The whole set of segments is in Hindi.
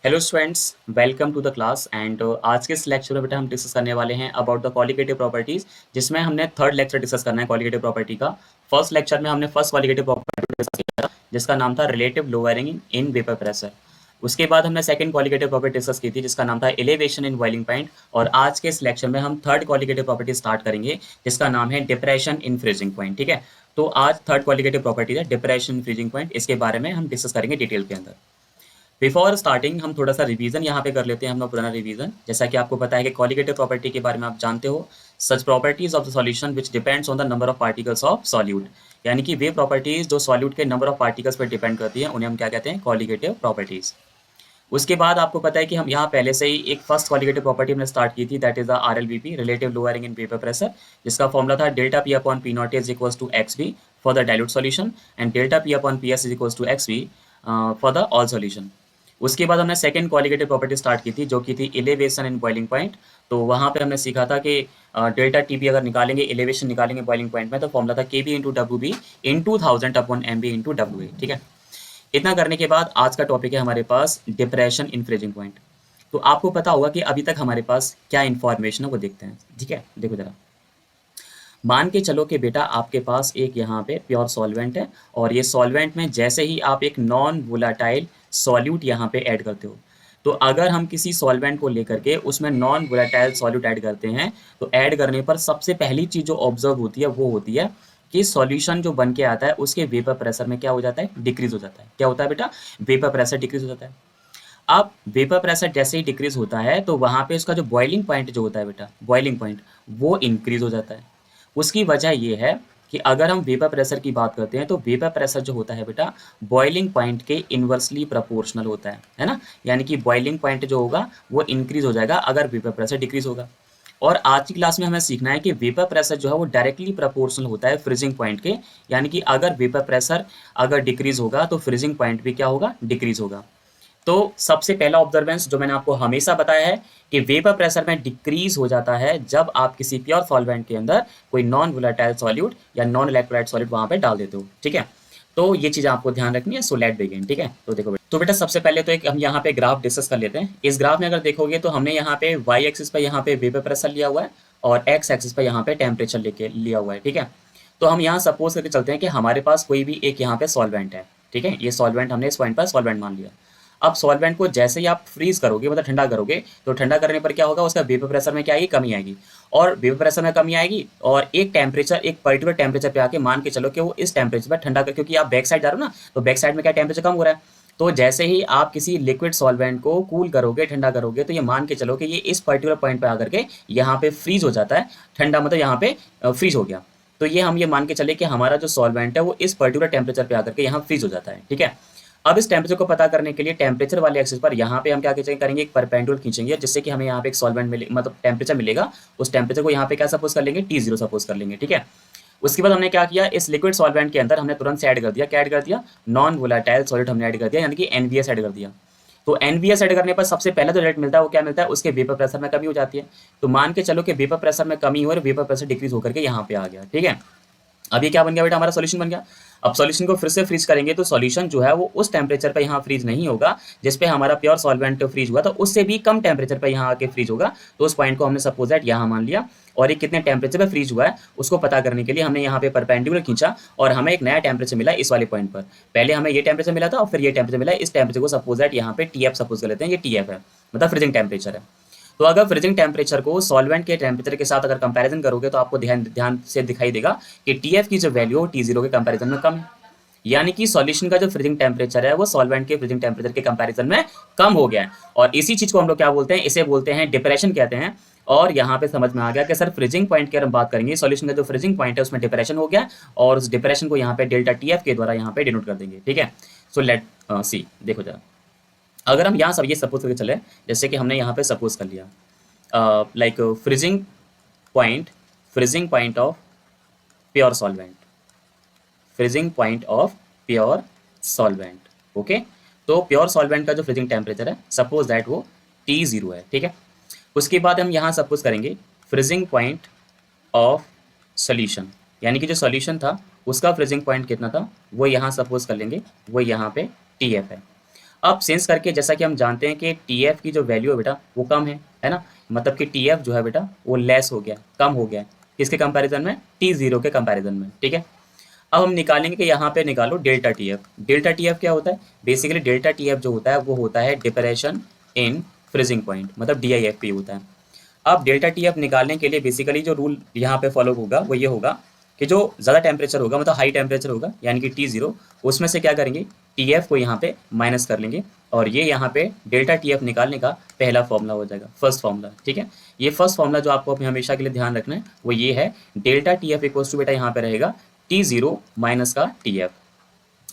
Hello students, welcome to the class and आज के इस लेक्चर में बेटा हम डिस्कस करने वाले हैं अबाउट द क्वालिटेटिव प्रॉपर्टीज, जिसमें हमने थर्ड लेक्चर डिस्कस करना है क्वालिटेटिव प्रॉपर्टी का। फर्स्ट लेक्चर में हमने फर्स्ट क्वालिटेटिव प्रॉपर्टी डिस्कस किया था, जिसका नाम था relative lowering in vapour pressure. उसके बाद हमने सेकंड क्वालिटेटिव प्रॉपर्टी डिस्कस की थी, जिसका नाम था एलिवेशन इन बॉइलिंग पॉइंट। और आज के इस लेक्चर में हम थर्ड क्वालिटेटिव प्रॉपर्टी स्टार्ट करेंगे, जिसका नाम है डिप्रेशन इन फ्रीजिंग पॉइंट। ठीक है, तो आज थर्ड क्वालिटेटिव प्रॉपर्टी है डिप्रेशन इन फ्रीजिंग पॉइंट, इसके बारे में हम डिस्कस करेंगे डिटेल के अंदर। बिफोर स्टार्टिंग हम थोड़ा सा रिवीजन यहाँ पे कर लेते हैं, हम लोग पुराना रिवीजन। जैसा कि आपको पता है कि क्वालिटेटिव प्रॉपर्टी के बारे में आप जानते हो, such properties of the solution which depends on the number of particles of solute. यानी कि वे प्रॉपर्टीज जो सॉल्यूट के नंबर ऑफ पार्टिकल्स पर डिपेंड करती है, उन्हें हम क्या कहते हैं, क्वालिटेटिव प्रॉपर्टीज। उसके बाद आपको पता है कि हम यहाँ पहले से ही एक फर्स्ट क्वालिटेटिव प्रॉपर्टी हमने स्टार्ट की थी, that is the RLVP, relative lowering in vapour pressure, जिसका फॉर्मूला था delta P upon P not is equals to XV for the dilute solution and delta P upon PS is equals to XV for the all solution. उसके बाद हमने सेकंड क्वालिटेटिव प्रॉपर्टी स्टार्ट की थी, जो की थी एलिवेशन इन बॉइलिंग पॉइंट। तो वहाँ पे हमने सीखा था कि डेल्टा TP अगर निकालेंगे, एलिवेशन निकालेंगे बॉइलिंग पॉइंट में, तो फॉर्मूला था KB into WB into 1000 upon MB into WA। ठीक है, इतना करने के बाद आज का टॉपिक है हमारे पास डिप्रेशन इन फ्रीजिंग पॉइंट। तो आपको पता होगा कि अभी तक हमारे पास क्या इन्फॉर्मेशन है वो देखते हैं। ठीक है, देखो जरा, मान के चलो कि बेटा आपके पास एक यहाँ पे प्योर सॉल्वेंट है, और ये सॉल्वेंट में जैसे ही आप एक नॉन वोलाटाइल सॉल्यूट यहाँ पे ऐड करते हो, तो अगर हम किसी सॉल्वेंट को लेकर के उसमें नॉन वोलाटाइल सॉल्यूट ऐड करते हैं, तो ऐड करने पर सबसे पहली चीज़ जो ऑब्जर्व होती है वो होती है कि सॉल्यूशन जो बन के आता है उसके वेपर प्रेशर में क्या हो जाता है, डिक्रीज हो जाता है। क्या होता है बेटा, वेपर प्रेशर डिक्रीज हो जाता है। अब वेपर प्रेशर जैसे ही डिक्रीज होता है, तो वहाँ पे उसका जो बॉइलिंग पॉइंट जो होता है बेटा, बॉइलिंग पॉइंट, वो इंक्रीज हो जाता है। उसकी वजह ये है कि अगर हम वेपर प्रेशर की बात करते हैं, तो वेपर प्रेशर जो होता है बेटा, बॉइलिंग पॉइंट के इन्वर्सली प्रोपोर्शनल होता है ना। यानी कि बॉइलिंग पॉइंट जो होगा वो इंक्रीज हो जाएगा अगर वेपर प्रेशर डिक्रीज होगा। और आज की क्लास में हमें सीखना है कि वेपर प्रेशर जो है वो डायरेक्टली प्रोपोर्शनल होता है फ्रीजिंग पॉइंट के। यानी कि अगर वेपर प्रेशर अगर डिक्रीज होगा, तो फ्रीजिंग पॉइंट भी क्या होगा, डिक्रीज होगा। तो सबसे पहला ऑब्जर्वेंस जो मैंने आपको हमेशा बताया है कि वेपर प्रेशर में डिक्रीज हो जाता है जब आप किसी प्योर सॉल्वेंट के अंदर कोई नॉन वोलेटाइल सॉल्यूट या नॉन इलेक्ट्रोलाइट सॉल्यूट वहां पे डाल देते हो। ठीक है, तो ये चीज़ें आपको ध्यान रखनी है। So let begin. ठीक है, तो देखो बेटा, तो बेटा सबसे पहले तो एक हम यहाँ पे ग्राफ डिस्कस कर लेते हैं। इस ग्राफ में अगर देखोगे तो हमने यहाँ पे वाई एक्सिस पे यहाँ पे वेपर प्रेशर लिया हुआ है, और एक्स एक्सिस पे यहाँ पे टेम्परेचर लेके लिया हुआ है। ठीक है, तो हम यहाँ सपोज करके चलते हैं कि हमारे पास कोई भी एक यहाँ पे सॉल्वेंट है। ठीक है, ये सॉल्वेंट हमने इस पॉइंट पर सॉल्वेंट मान लिया। अब सॉल्वेंट को जैसे ही आप फ्रीज करोगे, मतलब ठंडा करोगे, तो ठंडा करने पर क्या होगा, उसका वेपर प्रेशर में क्या आएगी, कमी आएगी। और वेपर प्रेशर में कमी आएगी, और एक टेम्परेचर, एक पर्टिकुलर टेम्परेचर पे आके मान के चलो कि वो इस टेम्परेचर पर ठंडा कर, क्योंकि आप बैक साइड जा रहे हो ना, तो बैक साइड में क्या टेम्परेचर कम हो रहा है। तो जैसे ही आप किसी लिक्विड सॉल्वेंट को कूल करोगे, ठंडा करोगे, तो ये मान के चलो कि ये इस पर्टिकुलर पॉइंट पे आकर के यहाँ पे फ्रीज हो जाता है। ठंडा मतलब यहाँ पे फ्रीज हो गया। तो ये हम ये मान के चले कि हमारा जो सॉल्वेंट है वो इस पर्टिकुलर टेम्परेचर पे आकर के यहाँ फ्रीज हो जाता है। ठीक है, अब इस टेम्परेचर को पता करने के लिए टेम्परेचर वाले एक्सिस पर यहाँ पे हम क्या करेंगे, एक परपेंडिकुलर खींचेंगे, जिससे कि हमें यहाँ पे एक सॉल्वेंट मिले, मतलब टेम्परेचर मिलेगा। उस टेम्परेचर को यहाँ पे क्या सपोज कर लेंगे, T0 सपोज कर लेंगे। ठीक है, उसके बाद हमने क्या किया, इस लिक्विड सॉल्वेंट के अंदर हमने तुरंत से ऐड कर दिया, क्या ऐड कर दिया, नॉन वोलाटाइल सॉल्यूट हमने ऐड कर दिया, यानी कि NVS ऐड कर दिया। तो NVS ऐड करने पर सबसे पहला जो रेट मिलता है वो क्या मिलता है, उसके वेपर प्रेशर में कमी हो जाती है। तो मान के चलो कि वेपर प्रेशर में कमी हो और वेपर प्रेशर डिक्रीज होकर के यहाँ पे आ गया। ठीक है, अब ये क्या बन गया बेटा, हमारा सॉल्यूशन बन गया। अब सॉल्यूशन को फिर से फ्रीज करेंगे, तो सॉल्यूशन जो है वो उस टेम्परेचर पे यहाँ फ्रीज नहीं होगा जिस पे हमारा प्योर सॉल्वेंट फ्रीज हुआ, तो उससे भी कम टेम्परेचर पे यहाँ आके फ्रीज होगा। तो उस पॉइंट को हमने सपोज दैट यहाँ मान लिया, और ये कितने टेम्परेचर पे फ्रीज हुआ है उसको पता करने के लिए हमने यहाँ पे परपेंडिकुलर खींचा, और हमें एक नया टेम्परेचर मिला इस वाले पॉइंट पर। पहले हमें ये टेम्परेचर मिला था और फिर ये टेम्परेचर मिला। इस टेम्परेचर को सपोज दैट यहाँ पे TF सपोज कर लेते हैं, ये TF है, मतलब फ्रीजिंग टेम्परेचर है। तो अगर फ्रीजिंग टेम्परेचर को सॉल्वेंट के टेम्परेचर के साथ अगर कंपैरिजन करोगे, तो आपको ध्यान ध्यान से दिखाई देगा कि TF की जो वैल्यू T0 के कंपैरिजन में कम है। यानी कि सॉल्यूशन का जो फ्रीजिंग टेम्परेचर है वो सॉल्वेंट के फ्रीजिंग टेम्परेचर के कंपैरिजन में कम हो गया है। और इसी चीज को हम लोग क्या बोलते हैं, इसे बोलते हैं डिप्रेशन कहते हैं। और यहाँ पे समझ में आ गया कि सर फ्रीजिंग पॉइंट की अगर हम बात करेंगे, सॉल्यूशन का जो फ्रीजिंग पॉइंट है उसमें डिप्रेशन हो गया, और उस डिप्रेशन को यहाँ पे डेल्टा TF के द्वारा यहाँ पे डिनोट कर देंगे। ठीक है, सो लेट सी, देखो जरा, अगर हम यहाँ सब ये सपोज करके चले, जैसे कि हमने यहाँ पे सपोज कर लिया like point freezing point of pure solvent, freezing point of pure solvent। Okay, तो प्योर सॉल्वेंट का जो फ्रीजिंग टेम्परेचर है सपोज दैट वो T0 है। ठीक है, उसके बाद हम यहाँ सपोज करेंगे फ्रीजिंग पॉइंट ऑफ सोल्यूशन, यानी कि जो सोल्यूशन था उसका फ्रीजिंग पॉइंट कितना था वो यहाँ सपोज कर लेंगे, वो यहाँ पे TF है। अब सेंस करके जैसा कि हम जानते हैं कि टी एफ की जो वैल्यू है बेटा वो कम है ना, मतलब कि टी एफ जो है बेटा वो लेस हो गया, कम हो गया, किसके कंपैरिजन में, टी जीरो के कंपैरिजन में, ठीक है। अब हम निकालेंगे कि यहाँ पे निकालो delta T F. Delta T F क्या होता है, बेसिकली डेल्टा टी एफ जो होता है वो होता है डिप्रेशन इन फ्रीजिंग पॉइंट, मतलब डी आई एफ पी होता है। अब डेल्टा टी एफ निकालने के लिए बेसिकली जो रूल यहाँ पे फॉलो होगा वो ये होगा कि जो ज़्यादा टेम्परेचर होगा, मतलब हाई टेम्परेचर होगा यानी कि टी जीरो, उसमें से क्या करेंगे, टी एफ को यहाँ पे माइनस कर लेंगे, और ये यहाँ पे डेल्टा टी एफ निकालने का पहला फॉर्मूला हो जाएगा, फर्स्ट फॉर्मूला, ठीक है। ये फर्स्ट फॉर्मूला जो आपको अपने हमेशा के लिए ध्यान रखना है वो ये है, delta T F equals to बेटा यहाँ पे रहेगा टी जीरो माइनस का टी एफ।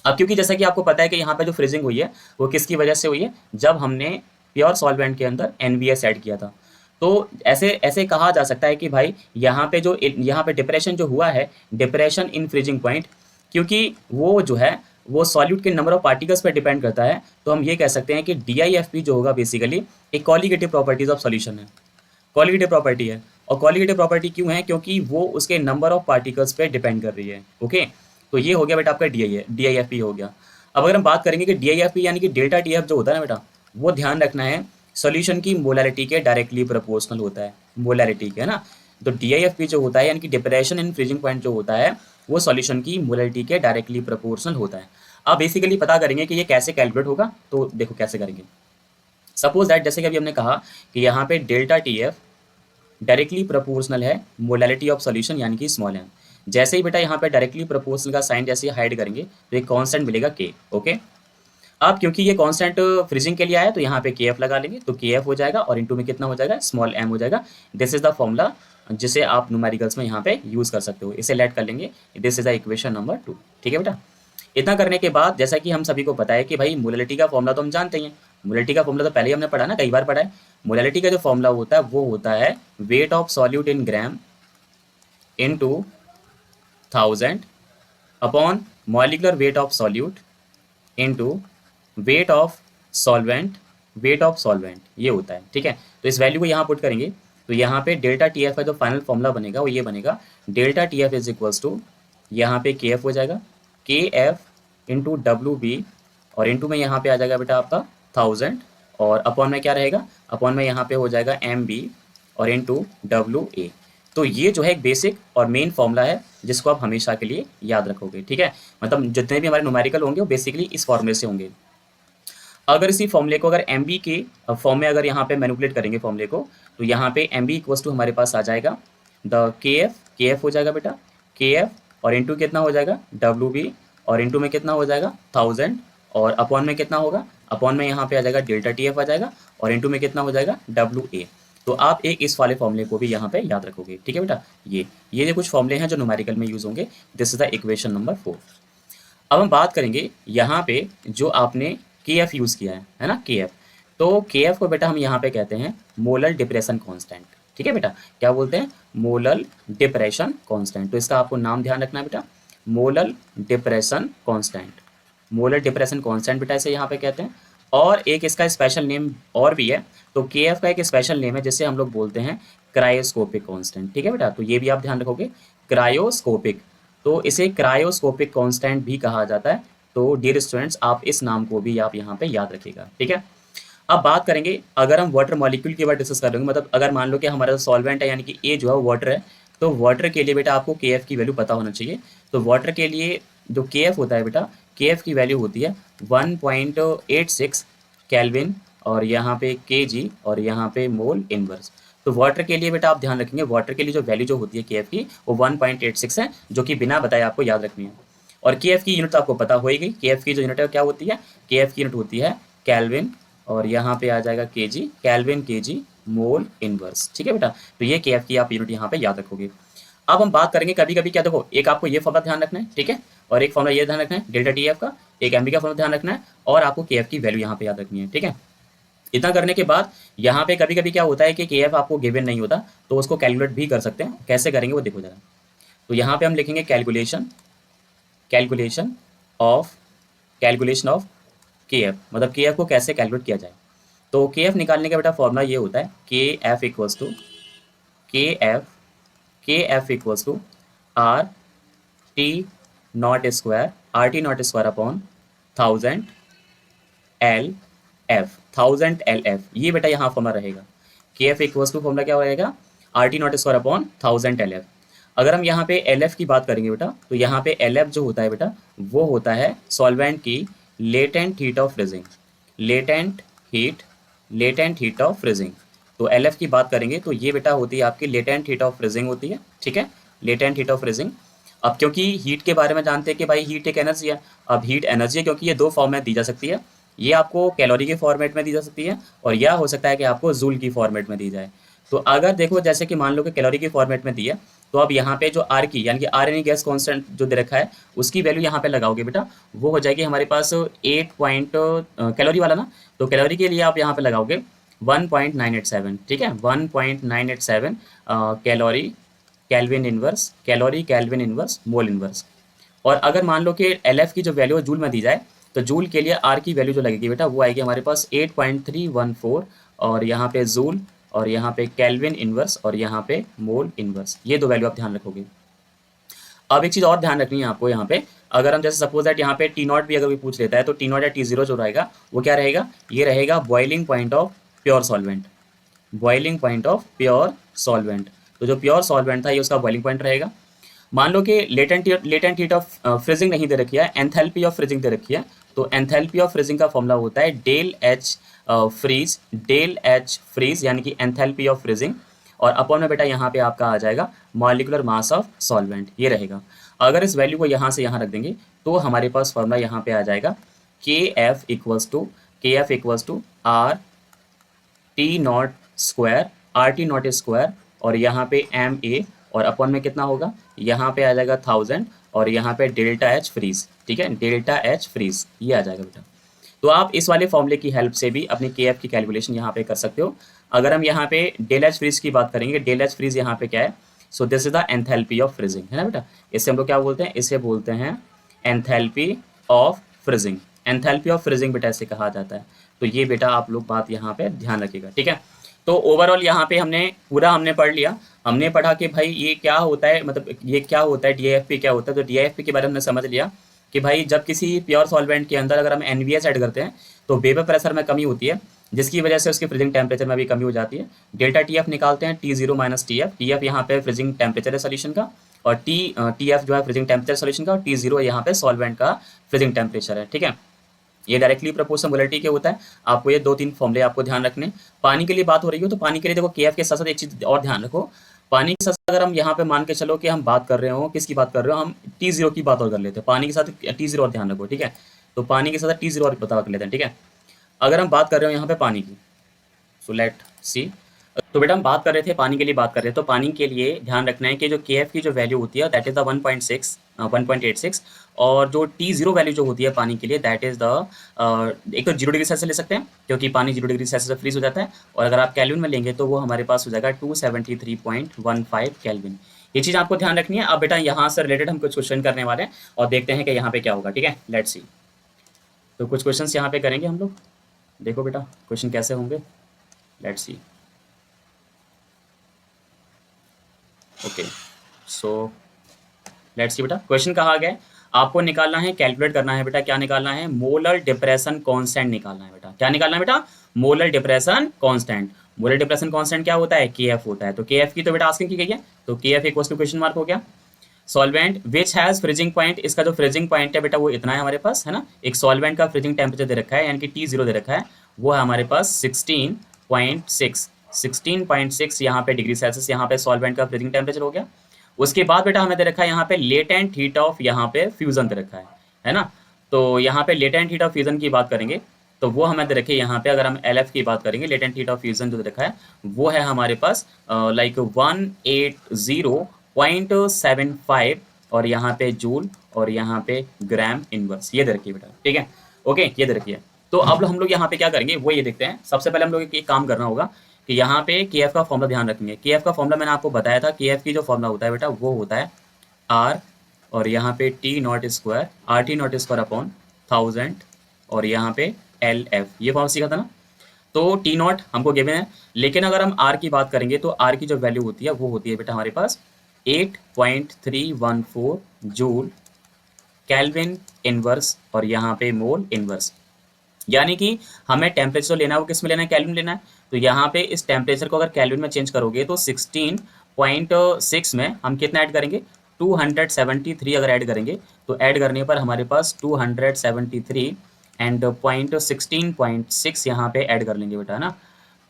अब क्योंकि जैसा कि आपको पता है कि यहाँ पे जो फ्रीजिंग हुई है वो किसकी वजह से हुई है, जब हमने प्योर सॉल्वेंट के अंदर एनवीएस ऐड किया था। तो ऐसे ऐसे कहा जा सकता है कि भाई यहाँ पे डिप्रेशन जो हुआ है, डिप्रेशन इन फ्रीजिंग पॉइंट, क्योंकि वो जो है वो सॉल्यूट के नंबर ऑफ पार्टिकल्स पर डिपेंड करता है। तो हम ये कह सकते हैं कि DIFP जो होगा बेसिकली एक कॉलिगेटिव प्रॉपर्टीज ऑफ सॉल्यूशन है, कॉलिगेटिव प्रॉपर्टी है। और कॉलिगेटिव प्रॉपर्टी क्यों है, क्योंकि वो उसके नंबर ऑफ पार्टिकल्स पे डिपेंड कर रही है, ओके। तो ये हो गया बेटा आपका DIFP हो गया। अब अगर हम बात करेंगे कि DIFP यानी कि डेल्टा टी एफ जो होता है ना बेटा, वो ध्यान रखना है सॉल्यूशन की मोलैरिटी के डायरेक्टली प्रोपोर्शनल होता है, मोलैरिटी के, है ना। तो DIFP जो होता है यानी कि डिप्रेशन इन फ्रीजिंग पॉइंट जो होता है वो सॉल्यूशन की मोलैरिटी के डायरेक्टली प्रोपोर्शनल होता है। अब बेसिकली पता करेंगे कि ये कैसे कैलकुलेट होगा, तो देखो कैसे करेंगे। सपोज दैट जैसे कि अभी हमने कहा कि यहाँ पे delta T F directly proportional है मोलैलिटी ऑफ सॉल्यूशन यानी कि स्मॉल एम। जैसे ही बेटा यहाँ पे डायरेक्टली प्रोपोर्शनल का साइन जैसे ही हाइड करेंगे तो एक कांस्टेंट मिलेगा के, ओके। अब क्योंकि ये कांस्टेंट फ्रीजिंग के लिए आया तो यहाँ पे के एफ लगा लेंगे, तो के एफ हो जाएगा और इनटू में कितना हो जाएगा, स्मॉल एम हो जाएगा। दिस इज द फॉर्मूला जिसे आप न्यूमेरिकल्स में यहाँ पे यूज कर सकते हो, इसे लेट कर लेंगे, this is the equation number 2, ठीक है बेटा। इतना करने के बाद जैसा कि हम सभी को पता है कि भाई मोलैलिटी का फॉर्मूला तो हम जानते ही हैं, मोलैलिटी का फॉर्मूला तो पहले ही हमने पढ़ा ना, कई बार पढ़ा है। मोलैलिटी का जो फॉर्मूला होता है वो होता है weight of solute in gram into 1000 upon molecular weight of solute into weight of solvent, weight of solvent ये होता है, ठीक है। तो इस वैल्यू को यहाँ पुट करेंगे तो यहाँ पे डेल्टा टी एफ का जो फाइनल फॉर्मूला बनेगा वो ये बनेगा, delta T F is equals to यहाँ पे के एफ हो जाएगा, K F into W B, और इंटू में यहाँ पे आ जाएगा बेटा आपका 1000, और अपॉन में क्या रहेगा, अपॉन में यहाँ पे हो जाएगा एम बी और इंटू डब्ल्यू ए। तो ये जो है एक बेसिक और मेन फॉर्मूला है जिसको आप हमेशा के लिए याद रखोगे, ठीक है। मतलब जितने भी हमारे न्यूमेरिकल होंगे वो बेसिकली इस फॉर्मूले से होंगे। अगर इसी फॉर्मूले को अगर एम बी के फॉर्म में अगर यहाँ पे मैनिपुलेट करेंगे फॉर्मूले को, तो यहाँ पे एम बी इक्वल्स टू हमारे पास आ जाएगा द के एफ हो जाएगा बेटा, के एफ और इंटू कितना हो जाएगा डब्ल्यू बी, और इंटू में कितना हो जाएगा 1000, और अपॉन में कितना होगा, अपॉन में यहाँ पे आ जाएगा डेल्टा टी एफ आ जाएगा, और इंटू में कितना हो जाएगा डब्ल्यू ए। तो आप एक इस वाले फॉर्मूले को भी यहाँ पे याद रखोगे, ठीक है बेटा। ये कुछ फॉर्मूले हैं जो न्यूमेरिकल में यूज होंगे। This is the equation number 4। अब हम बात करेंगे यहाँ पे जो आपने के एफ यूज़ किया है ना, के एफ। तो के एफ को बेटा हम यहाँ पे कहते हैं मोलर डिप्रेशन कांस्टेंट, ठीक है बेटा। क्या बोलते हैं, मोलर डिप्रेशन कांस्टेंट। तो इसका आपको नाम ध्यान रखना है बेटा, molar depression constant, molar depression constant बेटा इसे यहाँ पे कहते हैं। और एक इसका स्पेशल नेम और भी है, तो के एफ का एक स्पेशल नेम है जिसे हम लोग बोलते हैं क्रायोस्कोपिक कांस्टेंट, ठीक है बेटा। तो ये भी आप ध्यान रखोगे, क्रायोस्कोपिक, तो इसे क्रायोस्कोपिक कांस्टेंट भी कहा जाता है। तो डियर स्टूडेंट्स आप इस नाम को भी आप यहाँ पे याद रखिएगा, ठीक है। अब बात करेंगे अगर हम वाटर मॉलिक्यूल की बात डिस्कस करेंगे, मतलब अगर मान लो कि हमारा सॉल्वेंट है यानी कि ए जो है वाटर है, तो वाटर के लिए बेटा आपको के एफ की वैल्यू पता होना चाहिए। तो वाटर के लिए जो के एफ होता है बेटा, के एफ की वैल्यू होती है 1.86 केल्विन, और यहाँ पे के जी, और यहाँ पे मोल इनवर्स। तो वाटर के लिए बेटा आप ध्यान रखेंगे, वाटर के लिए जो वैल्यू जो होती है के एफ की वो 1.86 है, जो कि बिना बताए आपको याद रखनी है। और के एफ की यूनिट तो आपको पता हो ही गई, के एफ की जो यूनिट है क्या होती है, के एफ की यूनिट होती है केल्विन, और यहाँ पे आ जाएगा के जी, केल्विन के जी मोल इनवर्स, ठीक है बेटा। तो ये के एफ की आप यूनिट यहाँ पे याद रखोगे। अब हम बात करेंगे कभी कभी क्या, देखो एक आपको ये फॉर्मूला ध्यान रखना है, ठीक है, और एक फॉर्मूला ये ध्यान रखना है डेल्टा टी एफ का, एक एम बी का फॉर्मूला ध्यान रखना है, और आपको के एफ की वैल्यू यहाँ पे याद रखनी है, ठीक है। इतना करने के बाद यहाँ पे कभी कभी क्या होता है कि के एफ आपको गिवन नहीं होता, तो उसको कैलकुलेट भी कर सकते हैं, कैसे करेंगे वो देखो जरा। तो यहाँ पे हम लिखेंगे कैलकुलेशन, कैलकुलेशन ऑफ के एफ, मतलब के एफ को कैसे कैलकुलेट किया जाए। तो के एफ निकालने का बेटा फॉर्मूला ये होता है K F equals to K F equals to R T not square, R T not square upon 1000 L F, 1000 L F, ये बेटा यहाँ फॉर्मूला रहेगा। के एफ इक्वल्स टू फॉर्मूला क्या रहेगा, are T not square upon 1000 L F. अगर हम यहाँ पे एल एफ की बात करेंगे बेटा, तो यहाँ पे एल एफ जो होता है बेटा, वो होता है सॉल्वेंट की latent heat of freezing, latent heat of freezing. तो एल एफ की बात करेंगे तो ये बेटा होती है आपकी लेटेंट हीट ऑफ फ्रीजिंग होती है, ठीक है, लेटेंट हीट ऑफ फ्रीजिंग। अब क्योंकि हीट के बारे में जानते हैं कि भाई हीट एक एनर्जी है, अब हीट एनर्जी है क्योंकि ये दो फॉर्म में दी जा सकती है, ये आपको कैलोरी के फॉर्मेट में दी जा सकती है और यह हो सकता है कि आपको जूल की फॉर्मेट में दी जाए। तो अगर देखो जैसे कि मान लो कि कैलोरी की फॉर्मेट में दी है, तो अब यहाँ पे जो आर की यानी कि आर एन गैस कॉन्स्टेंट जो दे रखा है उसकी वैल्यू यहाँ पे लगाओगे बेटा, वो हो जाएगी हमारे पास 8 पॉइंट कैलोरी वाला ना, तो कैलोरी के लिए आप यहाँ पे लगाओगे 1.987, ठीक है, 1.987 calorie kelvin inverse, calorie kelvin inverse mole inverse. और अगर मान लो कि एल एफ की जो वैल्यू जूल में दी जाए, तो जूल के लिए आर की वैल्यू जो लगेगी बेटा वो आएगी हमारे पास 8.314, और यहाँ पे जूल और यहाँ पे कैल्विन इनवर्स और यहाँ पे मोल इनवर्स, ये दो वैल्यू आप ध्यान रखोगे। अब एक चीज़ और ध्यान रखनी है आपको यहाँ पे, अगर हम जैसे सपोज दैट यहाँ पे टी नॉट भी अगर कोई पूछ लेता है, तो टी नॉट या टी जीरो जो रहेगा वो क्या रहेगा, ये रहेगा boiling point of pure solvent, boiling point of pure solvent. तो जो प्योर सॉल्वेंट था ये उसका बॉइलिंग पॉइंट रहेगा। मान लो कि लेटेंट हीट ऑफ फ्रीजिंग नहीं दे रखी है, एंथैल्पी ऑफ फ्रीजिंग दे रखी है, तो एंथैल्पी ऑफ फ्रीजिंग का फॉर्मूला होता है del H freeze, del H freeze यानी कि एंथैल्पी ऑफ फ्रीजिंग, और अपॉन में बेटा यहाँ पे आपका आ जाएगा मॉलिक्यूलर मास ऑफ सॉल्वेंट, ये रहेगा। अगर इस वैल्यू को यहाँ से यहाँ रख देंगे तो हमारे पास फॉर्मूला यहाँ पे आ जाएगा K F equals to R T not square, R T not square, और यहाँ पे एम ए, और अपॉन में कितना होगा, यहाँ पे आ जाएगा 1000, और यहाँ पे डेल्टा एच फ्रीज, ठीक है, डेल्टा एच फ्रीज, ये आ जाएगा बेटा। तो आप इस वाले फॉर्मूले की हेल्प से भी अपनी के एफ की कैलकुलेशन यहाँ पे कर सकते हो। अगर हम यहाँ पे डेल एच फ्रीज की बात करेंगे, डेल एच फ्रीज यहाँ पे क्या है, so this is the enthalpy of freezing, है ना बेटा। इसे हम लोग क्या बोलते हैं, इसे बोलते हैं enthalpy of freezing, enthalpy of freezing बेटा इसे कहा जाता है। तो ये बेटा आप लोग बात यहाँ पे ध्यान रखिएगा, ठीक है। तो ओवरऑल यहाँ पे हमने पढ़ लिया, हमने पढ़ा कि भाई ये क्या होता है, मतलब ये क्या होता है, डीआईएफपी क्या होता है। तो डीआईएफपी के बारे में हमने समझ लिया कि भाई जब किसी प्योर सॉल्वेंट के अंदर अगर हम एनवीएस ऐड करते हैं तो वेपर प्रेशर में कमी होती है, जिसकी वजह से उसके फ्रीजिंग टेम्परेचर में भी कमी हो जाती है। डेल्टा टी एफ निकालते हैं, T zero minus T F, T F यहाँ पे फ्रीजिंग टेम्परेचर है सोल्यूशन का, और टी एफ जो है फ्रीजिंग टेम्परेचर सोल्यूशन का, और टी जीरो यहाँ पे सॉल्वेंट का फ्रीजिंग टेम्परेचर है, ठीक है। ये डायरेक्टली प्रोपोर्शनल मोलरिटी के होता है। आपको ये 2-3 फॉर्मूले आपको ध्यान रखने। पानी के लिए बात हो रही हो तो पानी के लिए देखो के एफ के साथ साथ एक चीज़ और ध्यान रखो, पानी के साथ अगर हम यहाँ पे मान के चलो कि हम बात कर रहे हो, किसकी बात कर रहे हो, हम टी जीरो की बात और कर लेते हैं, पानी के साथ टी जीरो और ध्यान रखो, ठीक है। तो पानी के साथ टी जीरो और बता कर लेते हैं, ठीक है। अगर हम बात कर रहे हो यहाँ पे पानी की, सो लेट सी, तो बेटा हम बात कर रहे थे पानी के लिए बात कर रहे हैं, तो पानी के लिए ध्यान रखना है कि जो के एफ की जो वैल्यू होती है दैट इज द 1.86, और जो टी जीरो वैल्यू जो होती है पानी के लिए दैट इज द एक तो 0 डिग्री सेल्सियस ले सकते हैं क्योंकि पानी 0 डिग्री सेल्सियस से फ्रीज हो जाता है, और अगर आप कैल्विन में लेंगे तो वो हमारे पास हो जाएगा 273.15 कैल्विन। ये चीज़ आपको ध्यान रखनी है। अब बेटा यहाँ से रिलेटेड हम कुछ क्वेश्चन करने वाले हैं और देखते हैं कि यहाँ पे क्या होगा, ठीक है, लेट्स सी। तो कुछ क्वेश्चन यहाँ पे करेंगे हम लोग, देखो बेटा क्वेश्चन कैसे होंगे, let's see. Okay, so let's see बेटा, क्वेश्चन कहा गया है आपको निकालना है, कैलकुलेट करना है बेटा, क्या निकालना है, मोलर डिप्रेशन कांस्टेंट निकालना है बेटा। क्या निकालना है बेटा, molar depression constant. Molar depression constant क्या होता है, के एफ होता है। तो के एफ की तो बेटा आस्किंग की गई है, तो K F equals to question mark हो गया। Solvent which has freezing point, इसका जो फ्रीजिंग पॉइंट है बेटा वो इतना है हमारे पास, है ना। एक सॉल्वेंट का फ्रीजिंग टेम्परेचर दे रखा है यानी कि टी जीरो दे रखा है, वो है हमारे पास 16.6 यहाँ पे डिग्री सेल्सियस, यहाँ पे सॉल्वेंट का फ्रीजिंग टेम्परेचर हो गया। उसके बाद बेटा हमें दे रखा है यहाँ पे लेटेंट हीट ऑफ यहाँ पे फ्यूजन दे रखा है ना। तो यहाँ पे लेटेंट हीट ऑफ फ्यूजन की बात करेंगे तो वो हमें दे रखे यहाँ पे, अगर हम एल एफ की बात करेंगे, लेटेंट हीट ऑफ फ्यूजन जो दे रखा है वो है हमारे पास लाइक 180.75, और यहाँ पे जूल और यहाँ पे ग्राम इनवर्स, ये दे रखी है बेटा, ठीक है। ओके, ये दे रखी है। तो अब हम लोग यहाँ पे क्या करेंगे वो ये देखते हैं। सबसे पहले हम लोग एक काम करना होगा कि यहाँ पे के एफ का फॉर्मूला ध्यान रखेंगे। के एफ का फॉर्मूला मैंने आपको बताया था, के एफ की जो फॉर्मूला होता है बेटा वो होता है आर, और यहाँ पे T not square, R T not square upon 1000, और यहाँ पे एल एफ, ये फॉर्म सीखा था ना। तो टी नॉट हमको गिवन है, लेकिन अगर हम आर की बात करेंगे तो आर की जो वैल्यू होती है वो होती है बेटा हमारे पास 8.314 जूल कैल्विन इनवर्स, और यहाँ पे मोल इनवर्स। यानी कि हमें टेम्परेचर जो लेना है वो किस में लेना है, केल्विन लेना है। तो यहाँ पे इस टेम्परेचर को अगर केल्विन में चेंज करोगे तो 16.6 में हम कितना ऐड करेंगे, 273 अगर ऐड करेंगे तो ऐड करने पर हमारे पास 273 एंड 16.6 यहाँ पे ऐड कर लेंगे बेटा, है ना।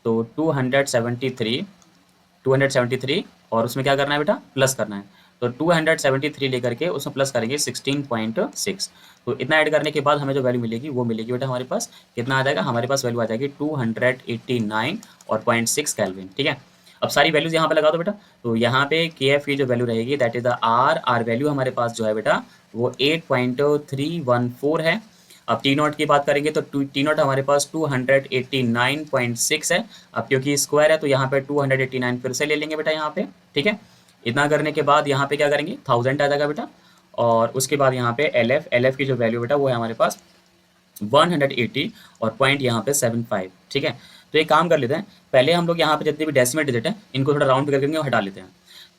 तो 273 और उसमें क्या करना है बेटा, प्लस करना है। तो 273 लेकर के उसमें प्लस करेंगे 16.6। तो इतना ऐड करने के बाद हमें जो वैल्यू मिलेगी वो मिलेगी बेटा हमारे पास कितना आ जाएगा, हमारे पास वैल्यू आ जाएगी 289 और 0.6 केल्विन। ठीक है, अब सारी वैल्यूज यहाँ पे लगा दो बेटा। तो यहाँ पे के एफ की जो वैल्यू रहेगी that is the R value हमारे पास जो है बेटा वो 8.314 है। अब टी नॉट की बात करेंगे तो टी नॉट हमारे पास 289.6 है। अब क्योंकि स्क्वायर है तो यहाँ पे 289 फिर से ले लेंगे बेटा यहाँ पे। ठीक है, इतना करने के बाद यहाँ पे क्या करेंगे, 1000 आ जाएगा बेटा। और उसके बाद यहाँ पे एल एफ की जो वैल्यू बेटा वो है हमारे पास 180 और पॉइंट यहाँ पे 75। ठीक है, तो एक काम कर लेते हैं, पहले हम लोग यहाँ पे जितने भी डेसिमल डिजिट है इनको थोड़ा राउंड करके हटा लेते हैं।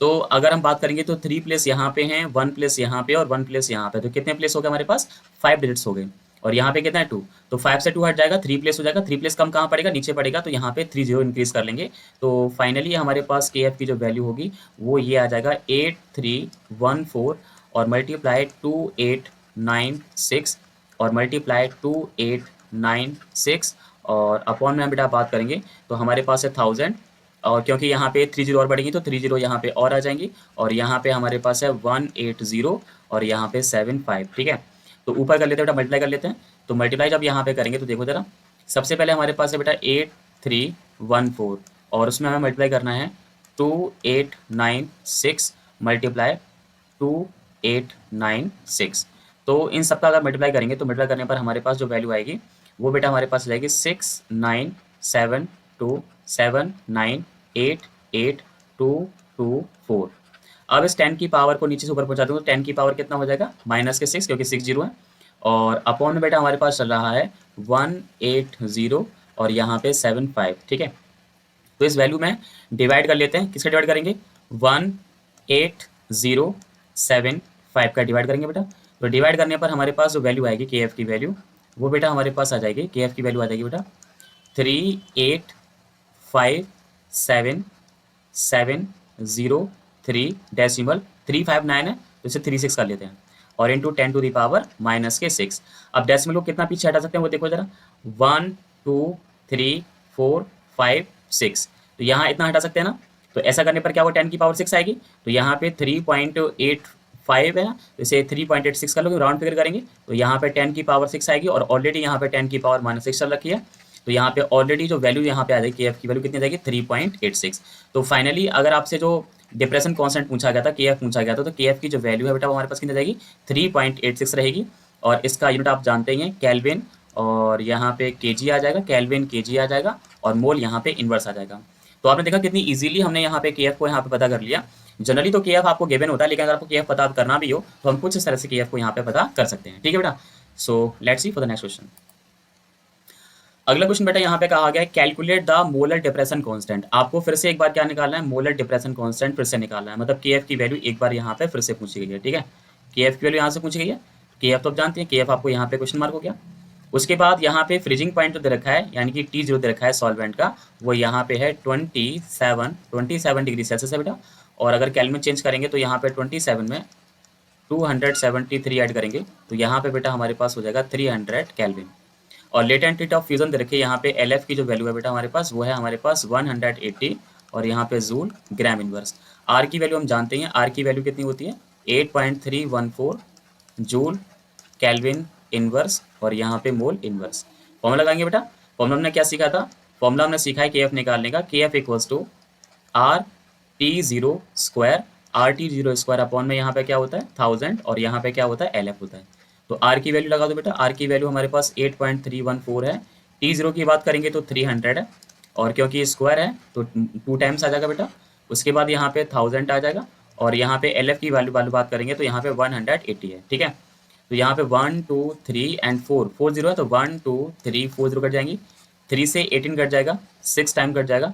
तो अगर हम बात करेंगे तो 3 प्लेस यहाँ पे हैं, 1 प्लेस यहाँ पे और 1 प्लेस यहाँ पे, तो कितने प्लेस हो गए हमारे पास, 5 डिजिट्स हो गए। और यहाँ पे कितना है 2, तो 5 से 2 हट जाएगा, 3 प्लेस हो जाएगा। 3 प्लेस कम कहाँ पड़ेगा, नीचे पड़ेगा, तो यहाँ पे 3 0 इंक्रीज कर लेंगे। तो फाइनली हमारे पास के एफ की जो वैल्यू होगी वो ये आ जाएगा 8314 और मल्टीप्लाई 2896 और मल्टीप्लाई 2896 और अपॉन में हम बेटा बात करेंगे तो हमारे पास है 1000। और क्योंकि यहाँ पे 3 0 और बढ़ेंगी तो 3 0 यहाँ पे और आ जाएंगी और यहाँ पे हमारे पास है 180 और यहाँ पे 75। ठीक है, तो ऊपर कर लेते हैं बेटा, मल्टीप्लाई कर लेते हैं। तो मल्टीप्लाई जब यहाँ पे करेंगे तो देखो जरा, सबसे पहले हमारे पास है बेटा 8314 और उसमें हमें मल्टीप्लाई करना है 2896 मल्टीप्लाई 2896। तो इन सबका अगर मल्टीप्लाई करेंगे तो मल्टीप्लाई करने पर हमारे पास जो वैल्यू आएगी वो बेटा हमारे पास जाएगी 697279882224। अब इस 10 की पावर को नीचे से ऊपर पहुंचा दूँ तो 10 की पावर कितना हो जाएगा, माइनस के 6 क्योंकि 6 जीरो है। और अपॉन में बेटा हमारे पास चल रहा है 180 और यहाँ पे 75। ठीक है, तो इस वैल्यू में डिवाइड कर लेते हैं, किसका डिवाइड करेंगे, 18075 का डिवाइड करेंगे बेटा। तो डिवाइड करने पर हमारे पास जो वैल्यू आएगी के एफ की वैल्यू वो बेटा हमारे पास आ जाएगी, के एफ की वैल्यू आ जाएगी बेटा 385703 डेसिमल 359 है तो इसे 36 कर लेते हैं और into 10 to the power minus के 6। अब डेसिमल को कितना पीछे हटा सकते हैं वो देखो जरा, 1 2 3 4 5 6, तो यहाँ इतना हटा सकते हैं ना। तो ऐसा करने पर क्या होगा, 10 की पावर 6 आएगी। तो यहाँ पे 3.85 है, तो इसे 3.86 कर लोगे, राउंड फिगर करेंगे तो यहाँ पे 10 की पावर 6 आएगी और ऑलरेडी यहाँ पे 10 की पावर -6 चल रखी है। तो यहाँ पे ऑलरेडी जो वैल्यू यहाँ पे आ जाएगी के एफ की वैल्यू कितनी आ जाएगी, 3.86। तो फाइनली अगर आपसे जो डिप्रेशन कांस्टेंट पूछा गया था, के एफ पूछा गया था, तो के एफ की जो वैल्यू है बेटा वो हमारे पास कितनी आ जाएगी, 3.86 रहेगी। और इसका यूनिट आप जानते ही हैं केल्विन, और यहाँ पे केजी आ जाएगा, केल्विन केजी आ जाएगा और मोल यहाँ पे इनवर्स आ जाएगा। तो आपने देखा कितनी इजीली हमने यहाँ पे के एफ को यहाँ पे पता कर लिया। जनरली तो के एफ आपको गिवन होता है, लेकिन अगर आपको के एफ पता करना भी हो तो हम कुछ इस तरह से के एफ को यहाँ पे पता कर सकते हैं। ठीक है बेटा, so let's see for the next question. अगला क्वेश्चन बेटा यहाँ पे कहा गया है calculate the molar depression constant. आपको फिर से एक बार क्या निकालना है, मोलर डिप्रेशन कांस्टेंट फिर से निकालना है, मतलब के एफ की वैल्यू एक बार यहाँ पे फिर से पूछी गई है। ठीक है, के एफ की वैल्यू यहाँ से पूछी गई है, के एफ तो आप जानते हैं, के एफ आपको यहाँ पे क्वेश्चन मार्क हो गया। उसके बाद यहाँ पे फ्रीजिंग पॉइंट जो दे रखा है यानी कि टी जीरो दे रखा है सॉल्वेंट का, वो यहाँ पे है 27 डिग्री सेल्सियस है बेटा। और अगर केल्विन में चेंज करेंगे तो यहाँ पे 27 में 273 ऐड करेंगे तो यहाँ पे बेटा हमारे पास हो जाएगा 300 केल्विन। और लेटेंट हीट ऑफ फ्यूजन दे रखिए यहाँ पे एल एफ की जो वैल्यू है बेटा हमारे पास वो है हमारे पास 180 और यहाँ पे जूल ग्राम इनवर्स। आर की वैल्यू हम जानते हैं, आर की वैल्यू कितनी होती है 8.314 जूल केल्विन इनवर्स और यहाँ पे मोल इनवर्स। फॉर्मूला लगाएंगे बेटा, फॉर्मूला हमने क्या सीखा था, फॉर्मूला हमने सीखा है के एफ निकालने का, K F equals to R T zero square, R T zero square upon में यहाँ पे क्या होता है 1000 और यहाँ पे क्या होता है एल एफ होता है। तो आर की वैल्यू लगा दो बेटा, आर की वैल्यू हमारे पास 8.314 है, टी जीरो की बात करेंगे तो 300 है और क्योंकि स्क्वायर है तो 2 टाइम्स आ जाएगा बेटा। उसके बाद यहाँ पे 1000 आ जाएगा और यहाँ पे एल एफ की वैल्यू बात करेंगे तो यहाँ पे 180 है। ठीक है, तो यहाँ पे 1 2 3 एंड 4 जीरो है तो 1 2 3 4 जीरो कट जाएंगी, 3 से 18 कट जाएगा, 6 टाइम कट जाएगा,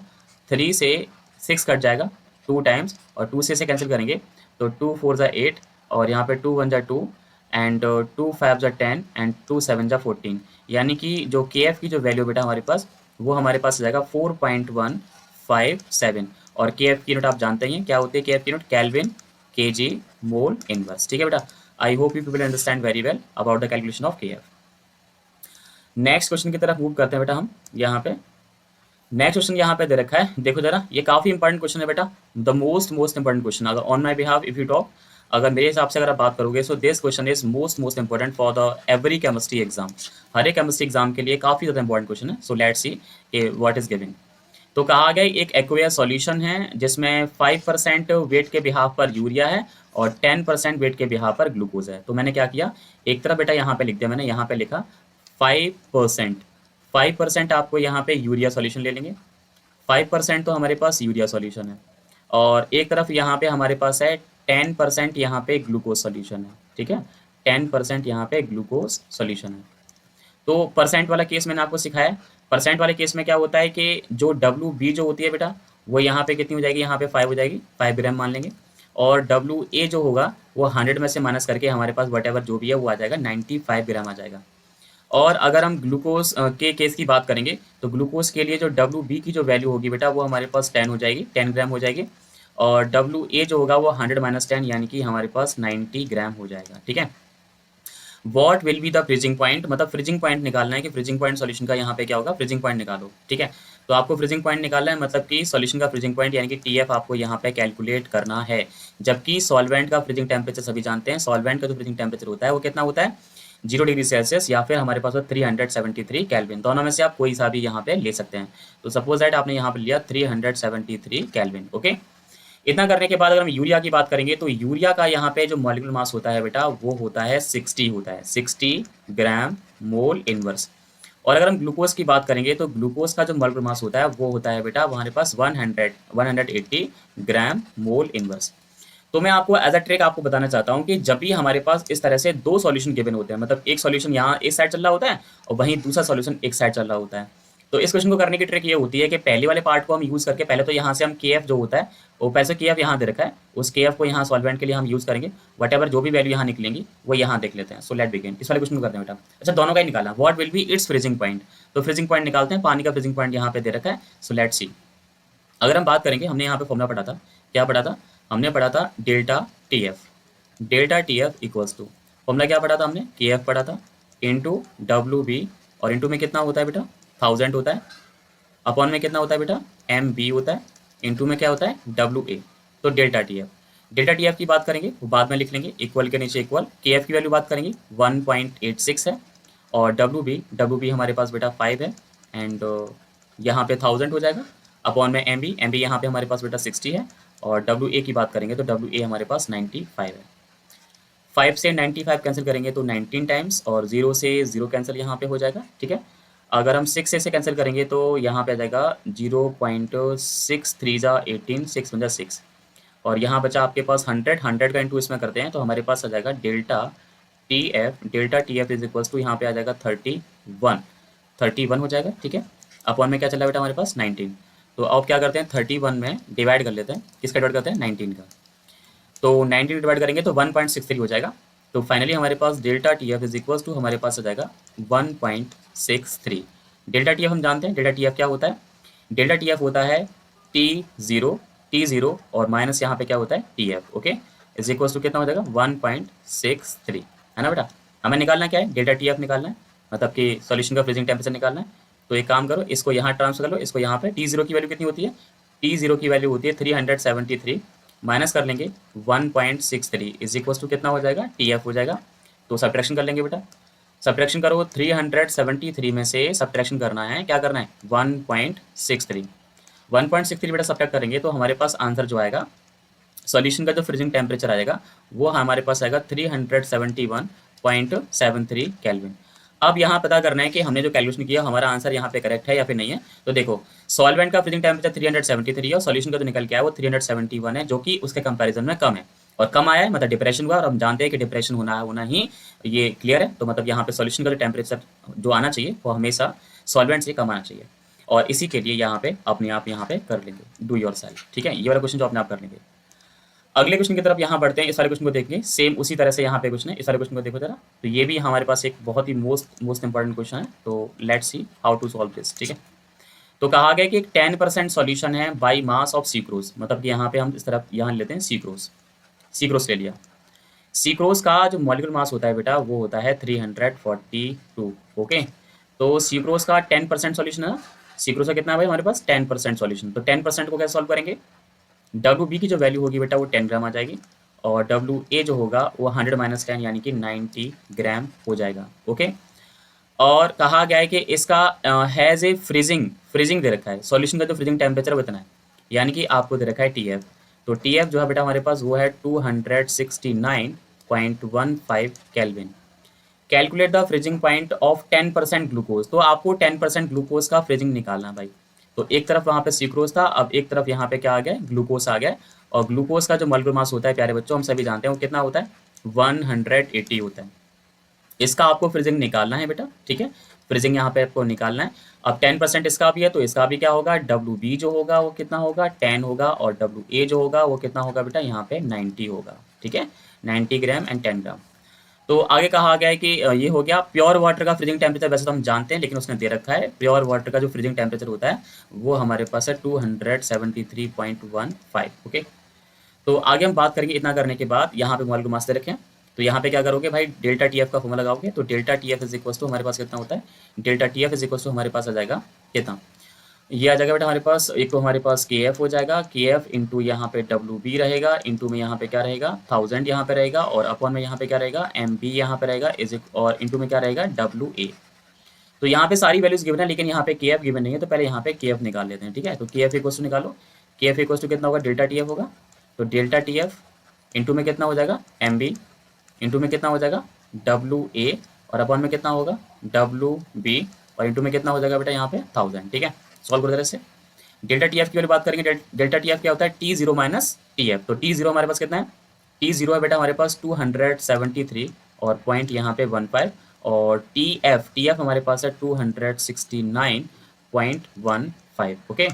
3 से 6 कट जाएगा 2 टाइम्स और 2 से कैंसिल करेंगे तो 2 4 ज़ा 8 और यहाँ पे 2 1 ज़ा 2 एंड 2 5 जा 10 एंड 2 7 जा 14, यानी कि जो के एफ की जो वैल्यू बेटा हमारे पास वो हमारे पास आ जाएगा 4.157। और के एफ की यूनिट आप जानते ही हैं क्या होती है, के एफ की यूनिट केल्विन के जी मोल इनवर्स। ठीक है बेटा, I hope you people understand very well about the calculation of के एफ। नेक्स्ट क्वेश्चन की तरफ मूव करते हैं बेटा हम। यहाँ पे नेक्स्ट क्वेश्चन यहाँ पे दे रखा है, देखो जरा, ये काफी इंपॉर्टेंट क्वेश्चन है बेटा, द मोस्ट इंपॉर्टेंट क्वेश्चन अगर on my behalf if you talk, अगर मेरे हिसाब से अगर आप बात करोगे, so this question is most important for the every chemistry exam. हर एक केमिस्ट्री एग्जाम के लिए काफी ज्यादा इंपॉर्टेंट क्वेश्चन है। So let's see what is giving. तो कहा गया एक एक्वेयस सॉल्यूशन है जिसमें 5% वेट के बिहाफ पर यूरिया है और 10% वेट के बिहाफ पर ग्लूकोज है। तो मैंने क्या किया, एक तरफ बेटा यहाँ पे लिख दिया मैंने, यहाँ पे लिखा 5%। 5% आपको यहाँ पे यूरिया सॉल्यूशन ले लेंगे, 5% तो हमारे पास यूरिया सॉल्यूशन है, और एक तरफ यहाँ पे हमारे पास है 10% यहाँ पे ग्लूकोज सॉल्यूशन है। ठीक है, 10% यहाँ पे ग्लूकोज सॉल्यूशन है। तो परसेंट वाला केस मैंने आपको सिखाया। परसेंट वाले केस में क्या होता है कि जो डब्ल्यू बी जो होती है बेटा वो यहाँ पे कितनी हो जाएगी, यहाँ पे 5 हो जाएगी, 5 ग्राम मान लेंगे। और डब्ल्यू ए जो होगा वो 100 में से माइनस करके हमारे पास वट एवर जो भी है वो आ जाएगा 95 ग्राम आ जाएगा। और अगर हम ग्लूकोज के केस की बात करेंगे तो ग्लूकोज के लिए जो डब्ल्यू बी की जो वैल्यू होगी बेटा वो हमारे पास 10 हो जाएगी, 10 ग्राम हो जाएगी। और डब्ल्यू ए जो होगा वो 100 माइनस 10 यानी कि हमारे पास 90 ग्राम हो जाएगा। ठीक है, what will be the freezing point, मतलब फ्रीजिंग पॉइंट निकालना है कि फ्रीजिंग पॉइंट सॉल्यूशन का यहाँ पे क्या होगा, फ्रीजिंग पॉइंट निकालो। ठीक है, तो आपको फ्रीजिंग पॉइंट निकालना है, मतलब कि सॉल्यूशन का फ्रीजिंग पॉइंट यानी कि टीएफ आपको यहाँ पे कैलकुलेट करना है। जबकि सॉल्वेंट का फ्रीजिंग टेम्परेचर सभी जानते हैं, सॉल्वेंट का जो फ्रीजिंग टेम्परेचर होता है वो कितना होता है, 0 डिग्री सेल्सियस या फिर हमारे पास 373 केल्विन, दोनों में से आप कोई सा भी यहाँ पे ले सकते हैं। तो सपोज दैट आपने यहाँ पे लिया 373 केल्विन। ओके, इतना करने के बाद अगर हम यूरिया की बात करेंगे तो यूरिया का यहाँ पे जो मॉलिक्यूलर मास होता है बेटा वो होता है 60 होता है, 60 ग्राम मोल इनवर्स। और अगर हम ग्लूकोज की बात करेंगे तो ग्लूकोज का जो मॉलिक्यूलर मास होता है वो होता है बेटा हमारे पास 180 ग्राम मोल इनवर्स। तो मैं आपको एज अ ट्रिक आपको बताना चाहता हूँ कि जब भी हमारे पास इस तरह से दो सॉल्यूशन गिवन होते हैं, मतलब एक सॉल्यूशन यहाँ एक साइड चल रहा होता है और वहीं दूसरा सॉल्यूशन एक साइड चल रहा होता है, तो इस क्वेश्चन को करने की ट्रिक ये होती है कि पहले वाले पार्ट को हम यूज़ करके पहले तो यहाँ से हम के एफ जो होता है वो पैसे के एफ यहाँ दे रखा है, उस के एफ को यहाँ सॉल्वेंट के लिए हम यूज़ करेंगे, वट एवर जो भी वैल्यू यहाँ निकलेंगी वो यहाँ देख लेते हैं। सो लेट बिगिन, इस वाले क्वेश्चन को करते हैं बेटा। अच्छा, दोनों का ही निकाला, what will be it's freezing point, तो फ्रीजिंग पॉइंट निकालते हैं। पानी का फ्रीजिंग पॉइंट यहाँ पे दे रखा है। सो लेट सी, अगर हम बात करेंगे, हमने यहाँ पे फॉर्मूला पढ़ा था, क्या पढ़ा था, हमने पढ़ा था delta T F. Delta T F equals to, formula क्या पढ़ा था हमने, के एफ पढ़ा था इंटू डब्ल्यू बी, और इंटू में कितना होता है बेटा 1000 होता है, अपॉन में कितना होता है बेटा एम बी होता है, इंटू में क्या होता है डब्ल्यू ए। तो delta T F, delta T F की बात करेंगे वो बाद में लिख लेंगे, इक्वल के नीचे इक्वल, के एफ की वैल्यू बात करेंगे 1.86 है, और डब्ल्यू बी हमारे पास बेटा 5 है, एंड यहाँ पे 1000 हो जाएगा, अपॉन में एम बी यहाँ पे हमारे पास बेटा 60 है, और डब्ल्यू ए की बात करेंगे तो डब्ल्यू ए हमारे पास 95 है। 5 से 95 कैंसिल करेंगे तो 19 टाइम्स, और 0 से 0 कैंसिल यहाँ पे हो जाएगा। ठीक है, अगर हम 6 से कैंसिल करेंगे तो यहाँ पे आ जाएगा 0.63 जा 18, 6 बन 6, और यहाँ बचा आपके पास 100 का इंटू इसमें करते हैं तो हमारे पास आ जाएगा delta T F is equals to यहाँ पे आ जाएगा 31 हो जाएगा। ठीक है, अपॉन में क्या चला बेटा हमारे पास 19, तो अब क्या करते हैं 31 में डिवाइड कर लेते हैं, किसका डिवाइड करते हैं 19 का, तो 19 डिवाइड करेंगे तो 1.63 हो जाएगा। तो फाइनली हमारे पास delta T F is equals to हमारे पास आ जाएगा 1.63। डेल्टा टी एफ हम जानते हैं, डेल्टा टी एफ क्या होता है, डेल्टा टी एफ होता है टी जीरो और माइनस यहाँ पे क्या होता है T F. Okay, is equals to कितना हो जाएगा 1.63, है ना बेटा। हमें निकालना क्या है, डेल्टा टी एफ निकालना है, मतलब कि सॉल्यूशन का फ्रीजिंग टेम्परेचर निकालना है। तो एक काम करो, इसको यहाँ ट्रांसफर कर लो, इसको यहाँ पे टी जीरो की वैल्यू कितनी होती है, टी जीरो की वैल्यू होती है 373, माइनस कर लेंगे 1.63 इज इक्वल्स टू कितना हो जाएगा टी एफ हो जाएगा। तो सब्ट्रैक्शन कर लेंगे बेटा, सब्ट्रैक्शन करो 373 में से सब्ट्रैक्शन करना है, क्या करना है 1.63 बेटा सब्ट्रैक्ट करेंगे तो हमारे पास आंसर जो आएगा, सॉल्यूशन का जो फ्रीजिंग टेम्परेचर आएगा वो हमारे पास आएगा 371.73 केल्विन। अब यहाँ पता करना है कि हमने जो कैलकुलेशन किया हमारा आंसर यहाँ पे करेक्ट है या फिर नहीं है। तो देखो, सॉल्वेंट का फ्रीजिंग टेम्परेचर 373 है और सॉल्यूशन का जो निकल के आया वो 371 है, जो कि उसके कंपैरिजन में कम है, और कम आया है मतलब डिप्रेशन हुआ, और हम जानते हैं कि डिप्रेशन होना ही ये क्लियर है। तो मतलब यहाँ पे सॉल्यूशन का जो टेम्परेचर जो आना चाहिए वो हमेशा सॉल्वेंट से कम आना चाहिए, और इसी के लिए यहाँ पे अपने आप यहाँ पे कर लेंगे, डू योर सेल्फ। ठीक है, ये वाला क्वेश्चन जो अपने आप कर लेंगे। अगले क्वेश्चन की तरफ यहाँ बढ़ते हैं। इस वाले क्वेश्चन को देखेंगे, सेम उसी तरह से यहाँ पे क्वेश्चन है। इस वाले क्वेश्चन को देखो जरा, तो ये भी हमारे पास एक बहुत ही मोस्ट इंपॉर्टेंट क्वेश्चन है। तो let's see how to solve this. ठीक है, तो कहा गया कि एक 10% सॉल्यूशन है बाई मास ऑफ सीक्रोज, मतलब कि यहाँ पे हम इस तरफ यहाँ लेते हैं सीक्रोज, सीक्रोज ले लिया। सीक्रोज का जो मॉलिक्यूलर मास होता है बेटा वो होता है 342। ओके, तो सीक्रोज का 10% सॉल्यूशन है ना, सीक्रोज का कितना है भाई हमारे पास 10% सॉल्यूशन। तो 10% को कैसे सॉल्व करेंगे, डब्ल्यू बी की जो वैल्यू होगी बेटा वो 10 ग्राम आ जाएगी, और डब्ल्यू ए जो होगा वो 100 माइनस 10 यानी कि 90 ग्राम हो जाएगा। ओके, और कहा गया है कि इसका हैज़ ए फ्रीजिंग, फ्रीजिंग दे रखा है, सॉल्यूशन का जो फ्रीजिंग टेम्परेचर बताना है, यानी कि आपको दे रखा है टी एफ। तो टी एफ जो है बेटा हमारे पास वो है 269.15 kelvin. Calculate the freezing point of 10% glucose, तो आपको 10% ग्लूकोज का फ्रीजिंग निकालना है भाई। तो एक तरफ वहाँ पे सीक्रोज था, अब एक तरफ यहाँ पे क्या आ गया, ग्लूकोज आ गया। और ग्लूकोज का जो मॉलिक्यूलर मास होता है प्यारे बच्चों, हम सभी जानते हैं वो कितना होता है, 180 होता है। इसका आपको फ्रीजिंग निकालना है बेटा। ठीक है, फ्रीजिंग यहाँ पे आपको निकालना है। अब 10% इसका भी है, तो इसका भी क्या होगा, डब्ल्यू बी जो होगा वो कितना होगा, 10 होगा, और डब्ल्यू ए जो होगा वो कितना होगा बेटा, यहाँ पे 90 होगा। ठीक है, 90 ग्राम एंड 10 ग्राम। तो आगे कहा गया है कि ये हो गया प्योर वाटर का फ्रीजिंग टेम्परेचर, वैसे तो हम जानते हैं लेकिन उसने दे रखा है प्योर वाटर का जो फ्रीजिंग टेम्परेचर होता है वो हमारे पास है 273.15। ओके, तो आगे हम बात करेंगे। इतना करने के बाद यहाँ पे मॉलिक्यूलर मास दे रखे हैं, तो यहाँ पे क्या करोगे भाई, डेल्टा टी एफ का फॉर्मूला लगाओगे। तो delta T F is equal to हमारे पास कितना होता है, delta T F is equal to हमारे पास आ जाएगा कितना, ये आ जाएगा बेटा हमारे पास, एक तो हमारे पास के एफ हो जाएगा, के एफ इंटू यहाँ पे डब्ल्यू बी रहेगा, इंटू में यहाँ पे क्या रहेगा 1000 यहाँ पे रहेगा, और अपॉन में यहाँ पे क्या रहेगा एम बी यहाँ पे रहेगा, इज और इंटू में क्या रहेगा डब्ल्यू ए। तो यहाँ पे सारी वैल्यूज गिवन है लेकिन यहाँ पे के एफ गिवन नहीं है, तो पहले यहाँ पे के एफ निकाल लेते हैं। ठीक है, तो के एफ इक्वल टू निकालो, के एफ इक्वल टू कितना होगा, डेल्टा टी एफ होगा। तो डेल्टा टी एफ इंटू में कितना हो जाएगा एम बी, इंटू में कितना हो जाएगा डब्ल्यू ए, और अपॉन में कितना होगा डब्ल्यू बी, और इंटू में कितना हो जाएगा बेटा यहाँ पे 1000। ठीक है, सॉल्व कर दे रहे से डेल्टा टी एफ की वाली बात करेंगे। डेल्टा टी एफ क्या होता है, T zero minus T F. तो टी जीरो हमारे पास कितना है, टी जीरो है बेटा हमारे पास 273 और पॉइंट यहाँ पे 15, और टी एफ हमारे पास है 269.15। ओके,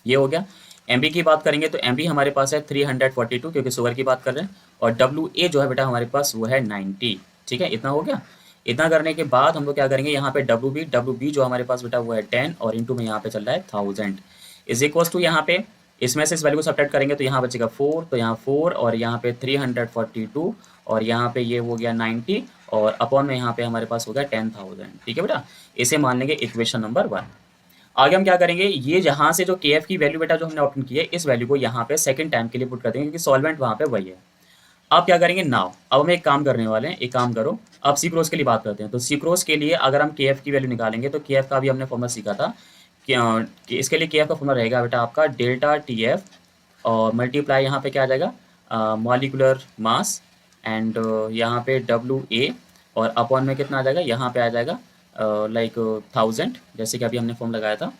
ये हो गया। एम की बात करेंगे तो एम हमारे पास है 342 क्योंकि शुगर की बात कर रहे हैं, और डब्ल्यू ए जो है बेटा हमारे पास वो है 90। ठीक है, इतना हो गया। इतना करने के बाद हम लोग क्या करेंगे, यहाँ पे डब्ल्यू बी जो हमारे पास बेटा वो है 10, और इंटू में यहाँ पे चल रहा है 1000 इज इक्वल्स टू, यहाँ पे इसमें से इस वैल्यू को सब्ट्रैक्ट करेंगे तो यहाँ बचेगा 4, तो यहाँ 4 और यहाँ पे 342 और यहाँ पे ये हो गया 90, और अपॉन में यहाँ पे हमारे पास हो गया 10,000। ठीक है बेटा, इसे मान लेंगे इक्वेशन नंबर 1। आगे हम क्या करेंगे, ये जहाँ से जो के एफ की वैल्यू बेटा जो हमने ऑप्शन की है, इस वैल्यू को यहाँ पे सेकंड टाइम के लिए पुट कर देंगे क्योंकि सॉल्वेंट वहाँ पे वही है। अब क्या करेंगे, नाउ अब हम एक काम करने वाले हैं, एक काम करो, अब सीक्रोज के लिए बात करते हैं। तो सीक्रोज के लिए अगर हम के एफ की वैल्यू निकालेंगे तो के एफ का भी हमने फॉर्मूला सीखा था कि इसके लिए के एफ का फॉर्मूला रहेगा बेटा आपका डेल्टा टी एफ, और मल्टीप्लाई यहाँ पे क्या आ जाएगा मॉलिकुलर मास, एंड यहाँ पे डब्ल्यू ए, और अपॉन में कितना आ जाएगा, यहाँ पे आ जाएगा लाइक 1000, जैसे कि अभी हमने फॉर्म लगाया था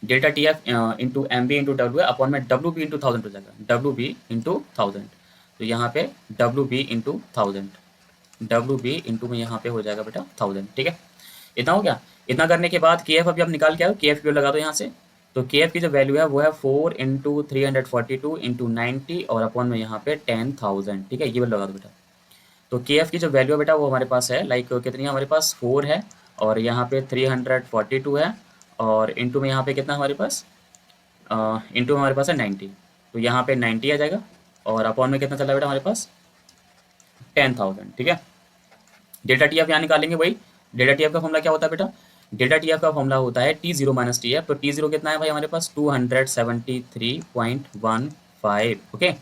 delta T F into M B into W A, upon में डब्ल्यू बी इंटू 1000 हो जाएगा, डब्ल्यू बी इंटू 1000। तो यहाँ पे W B into 1000, W B into में यहाँ पे हो जाएगा बेटा 1000। ठीक है, इतना हो गया। इतना करने के बाद के एफ अभी आप निकाल के आओ, के एफ की लगा दो यहाँ से। तो के एफ की जो वैल्यू है वो है 4 इंटू 342 इंटू 90, और अपॉन में यहाँ पे 10,000। ठीक है, ये वैल्यू लगा दो बेटा। तो के एफ की जो वैल्यू है बेटा वो हमारे पास है लाइक कितनी है, हमारे पास 4 है, और यहाँ पे 342 है, और इंटू में यहाँ पे कितना हमारे पास इंटू हमारे पास है 90, तो यहाँ पे 90 आ जाएगा, और अपॉन में कितना चला बेटा हमारे पास 10,000। ठीक है, डेल्टा टी एफ यहाँ निकालेंगे वही। डेल्टा टी एफ का फॉर्मूला क्या होता है बेटा, डेल्टा टी एफ का फॉर्मूला होता है T zero minus T F. तो टी जीरो कितना है भाई हमारे पास 273.15। ओके,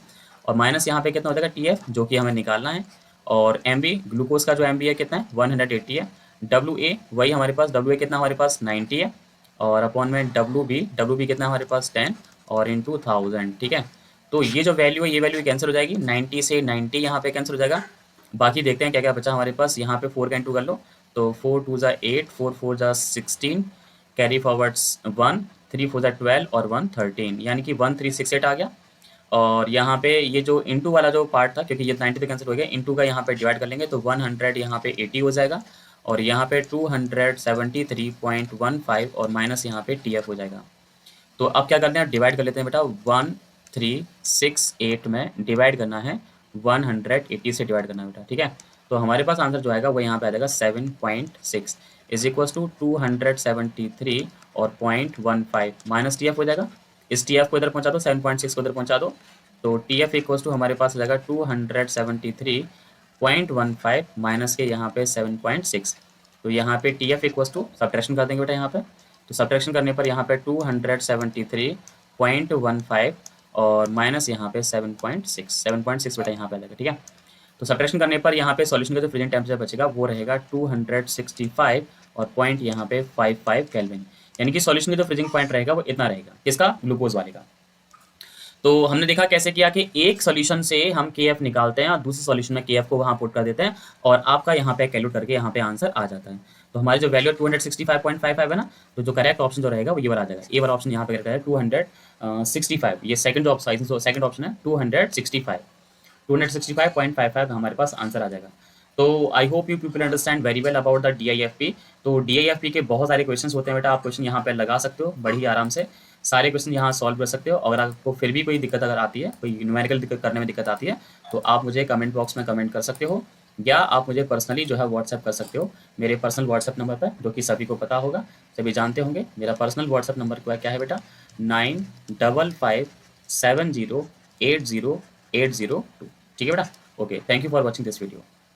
और माइनस यहाँ पे कितना हो जाएगा टी एफ जो कि हमें निकालना है, और एम बी ग्लूकोज का जो एम बी है कितना है 180 है, डब्ल्यू ए वही हमारे पास, डब्ल्यू ए कितना हमारे पास 90 है, और अपॉन में डब्ल्यू बी कितना हमारे पास 10 और इंटू 1000। ठीक है, तो ये जो वैल्यू है ये वैल्यू कैंसिल हो जाएगी, 90 से 90 यहाँ पे कैंसिल हो जाएगा। बाकी देखते हैं क्या क्या बचा हमारे पास, यहाँ पे 4 का इंटू कर लो, तो 4 2 ज़ा 8, 4 4 ज़ा 16, कैरी फॉरवर्ड्स 1, 3 4 ज़ा 12 और 1 13, यानी कि 1368 आ गया। और यहाँ पे ये जो इंटू वाला जो पार्ट था, क्योंकि ये 90 पे कैंसिल हो गया, इंटू का यहाँ पे डिवाइड कर लेंगे तो 100 यहाँ पे 80 हो जाएगा, और यहाँ पे 273.15 और माइनस यहाँ पे टी एफ हो जाएगा। तो अब क्या करते हैं, डिवाइड कर लेते हैं बेटा 1 0.368 में डिवाइड करना है, 180 से डिवाइड करना है बेटा, ठीक है। तो हमारे पास आंसर जो आएगा वो यहाँ पे आ जाएगा 7.6 इज इक्वल्स टू 273 और 0.15 माइनस टी एफ हो जाएगा। इस टी एफ को इधर पहुँचा दो, 7.6 को इधर पहुँचा दो, तो टी एफ इक्वल्स टू हमारे पास हो जाएगा 273.15 माइनस के यहाँ पे 7.6। तो यहाँ पे T F equals to subtraction कर देंगे बेटा यहाँ पे, तो सब्ट्रैक्शन करने पर यहाँ पे 273.15 और माइनस यहाँ पे 7.6 बेटा यहाँ पे लगेगा, ठीक है। तो सब्ट्रैक्शन करने पर यहाँ पे सॉल्यूशन का जो फ्रीजिंग टेम्परेचर बचेगा वो रहेगा 265 और पॉइंट यहाँ पे 55 केल्विन, यानी कि सॉल्यूशन का जो फ्रीजिंग पॉइंट रहेगा वो इतना रहेगा, किसका, ग्लूकोज वाले का। तो हमने देखा कैसे किया कि एक सॉल्यूशन से हम के निकालते हैं और दूसरे सॉल्यूशन में के को वहाँ पुट कर देते हैं और आपका यहाँ पे कैलकुलेट करके यहाँ पे आंसर आ जाता है। तो हमारी जो वैल्यू 265.55 है ना, तो जो करेक्ट ऑप्शन जो रहेगा वो ये वाला आ जाएगा, ये वाला ऑप्शन यहाँ पे करेक्ट है 265, ये सेकंड जो सेकंड ऑप्शन है 265.55 हमारे पास आंसर आ जाएगा। तो I hope you people understand very well about the DIFP। तो DIFP के बहुत सारे क्वेश्चंस होते हैं बेटा, आप क्वेश्चन यहाँ पे लगा सकते हो बड़ी आराम से, सारे क्वेश्चन यहाँ सॉल्व कर सकते हो। अगर आपको फिर भी कोई दिक्कत अगर आती है, कोई न्यूमेरिकल दिक्कत करने में दिक्कत आती है, तो आप मुझे कमेंट बॉक्स में कमेंट कर सकते हो या आप मुझे पर्सनली जो है व्हाट्सएप कर सकते हो मेरे पर्सनल व्हाट्सएप नंबर पर, जो कि सभी को पता होगा, सभी जानते होंगे। मेरा पर्सनल व्हाट्सएप नंबर क्या है बेटा, 9557080802, ठीक है बेटा। Okay, thank you for watching this video.